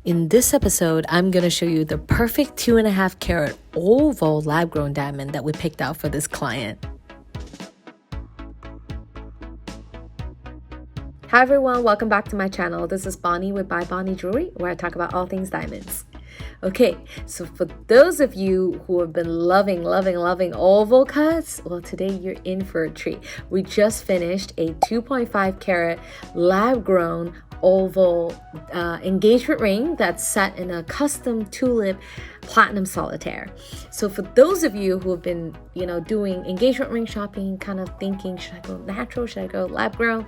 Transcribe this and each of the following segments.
In this episode, I'm going to show you the perfect 2.5 carat oval lab-grown diamond that we picked out for this client. Hi everyone, welcome back to my channel. This is Bonnie with bybonniejewelry, where I talk about all things diamonds. Okay, so for those of you who have been loving oval cuts, well, today you're in for a treat. We just finished a 2.5 carat lab-grown oval engagement ring that's set in a custom tulip platinum solitaire. So for those of you who have been, doing engagement ring shopping, kind of thinking, should I go natural, should I go lab grown?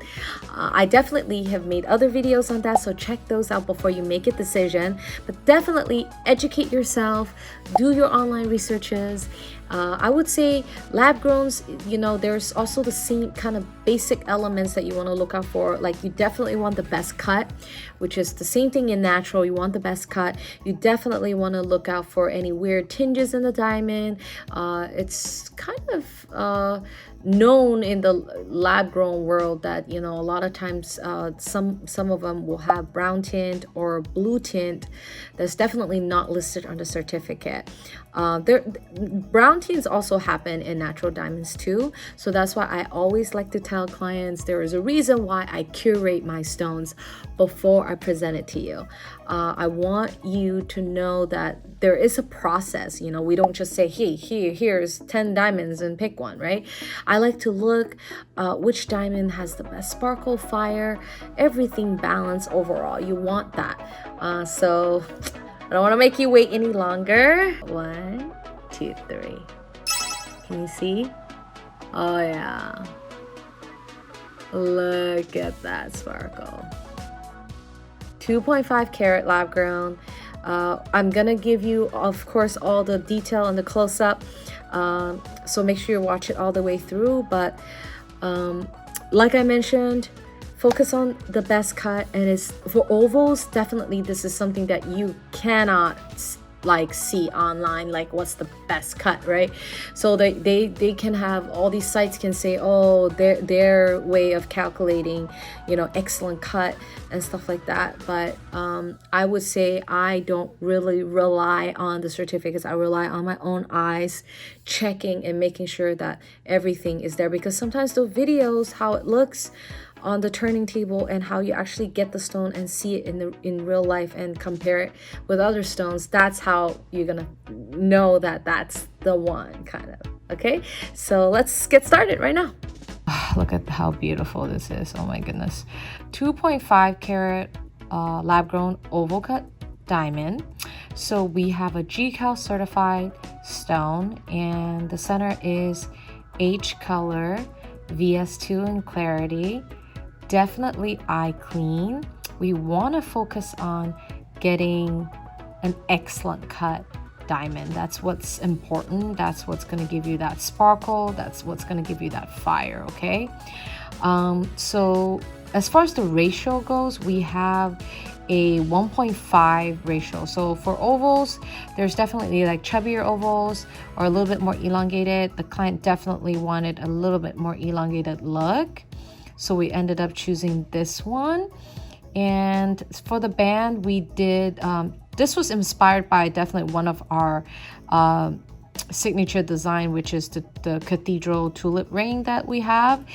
I definitely have made other videos on that, so check those out before you make a decision. But definitely educate yourself, do your online researches. I would say lab growns, there's also the same kind of basic elements that you want to look out for. Like, you definitely want the best cut, which is the same thing in natural. You want the best cut. You definitely want to look out for any weird tinges in the diamond. It's kind of known in the lab grown world that a lot of times some of them will have brown tint or blue tint that's definitely not listed on the certificate. Brown tints also happen in natural diamonds too, so that's why I always like to tell clients there is a reason why I curate my stones before I present it to you. I want you to know that there is a process. We don't just say, hey, here's 10 diamonds and pick one, right? I like to look which diamond has the best sparkle, fire, everything balanced overall. You want that. So I don't want to make you wait any longer. 1, 2, 3. Can you see? Oh yeah. Look at that sparkle. 2.5 carat lab grown. I'm gonna give you, of course, all the detail and the close-up, so make sure you watch it all the way through. But like I mentioned, focus on the best cut, and it's for ovals. Definitely this is something that you cannot see online, like what's the best cut, right? So they can have, all these sites can say, oh, their way of calculating excellent cut and stuff like that. But I would say I don't really rely on the certificates. I rely on my own eyes, checking and making sure that everything is there, because sometimes the videos, how it looks on the turning table and how you actually get the stone and see it in real life and compare it with other stones, that's how you're gonna know that that's the one, kind of. Okay, so let's get started right now. Look at how beautiful this is. Oh my goodness. 2.5 carat lab grown oval cut diamond. So we have a GCAL certified stone, and the center is H color, VS2 Clarity. Definitely eye clean. We want to focus on getting an excellent cut diamond. That's what's important. That's what's going to give you that sparkle. That's what's going to give you that fire. Okay. So as far as the ratio goes, we have a 1.5 ratio. So for ovals, there's definitely like chubbier ovals or a little bit more elongated. The client definitely wanted a little bit more elongated look, so we ended up choosing this one. And for the band, we did this was inspired by definitely one of our signature design, which is the cathedral tulip ring that we have,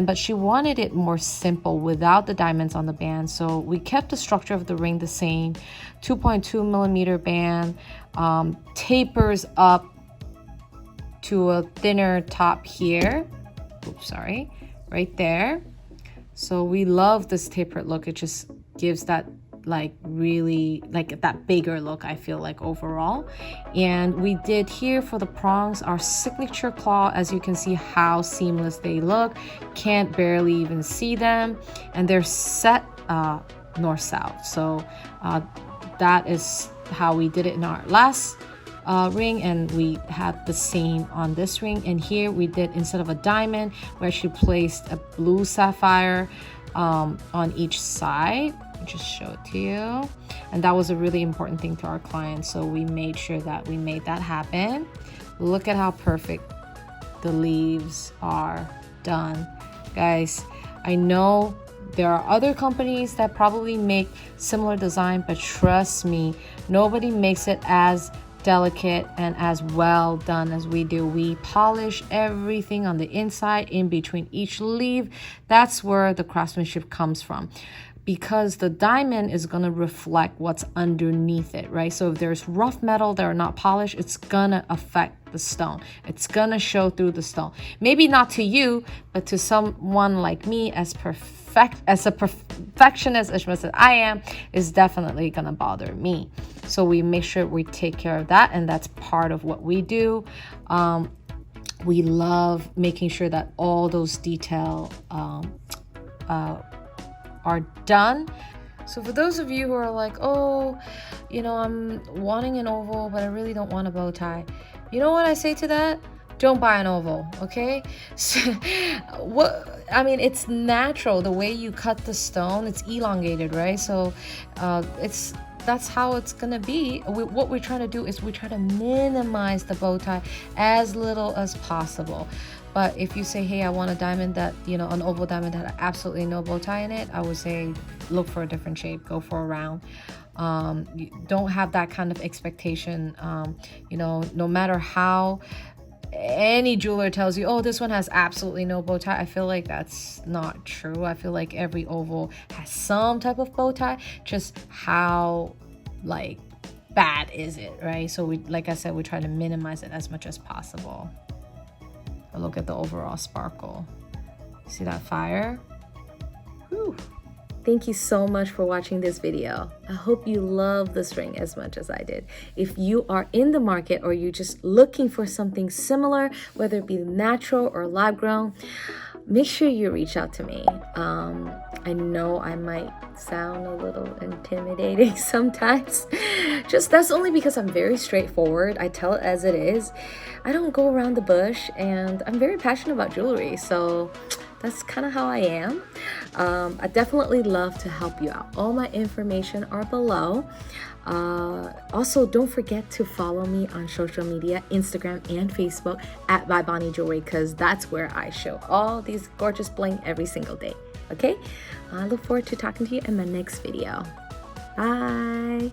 but she wanted it more simple without the diamonds on the band. So we kept the structure of the ring the same, 2.2 millimeter band, tapers up to a thinner top here. Oops, sorry, right there. So we love this tapered look. It just gives that really that bigger look, I feel like, overall. And we did here for the prongs our signature claw. As you can see how seamless they look, can't barely even see them, and they're set north south. So that is how we did it in our last ring, and we had the same on this ring. And here we did, instead of a diamond, we actually placed a blue sapphire on each side. I'll just show it to you. And that was a really important thing to our clients, so we made sure that we made that happen. Look at how perfect the leaves are done, guys. I know There are other companies that probably make similar design, but trust me, nobody makes it as delicate and as well done as we do. We polish everything on the inside, in between each leaf. That's where the craftsmanship comes from, because the diamond is going to reflect what's underneath it, right? So if there's rough metal that are not polished, it's gonna affect the stone. It's gonna show through the stone. Maybe not to you, but to someone like me, as a perfectionist as much as I am, is definitely gonna bother me. So we make sure we take care of that, and that's part of what we do. We love making sure that all those details are done. So for those of you who are like, oh, you know, I'm wanting an oval, but I really don't want a bow tie, you know what I say to that? Don't buy an oval, okay? So, it's natural. The way you cut the stone, it's elongated, right? So that's how it's gonna be. What we're trying to do is we try to minimize the bow tie as little as possible. But if you say, hey, I want a diamond that, you know, an oval diamond that had absolutely no bow tie in it, I would say look for a different shape, go for a round. You don't have that kind of expectation. You know, no matter how any jeweler tells you, oh, this one has absolutely no bow tie, I feel like that's not true. I feel like every oval has some type of bow tie, just how like bad is it, right? So we, like I said, we try to minimize it as much as possible. But look at the overall sparkle. See that fire? Whew. Thank you so much for watching this video. I hope you love this ring as much as I did. If you are in the market or you're just looking for something similar, whether it be natural or lab grown, make sure you reach out to me. I know I might sound a little intimidating sometimes. That's only because I'm very straightforward. I tell it as it is. I don't go around the bush, and I'm very passionate about jewelry. So that's kind of how I am. I definitely love to help you out. All my information are below. Also, don't forget to follow me on social media, Instagram and Facebook at bybonniejewelry, because that's where I show all these gorgeous bling every single day. Okay? I look forward to talking to you in my next video. Bye.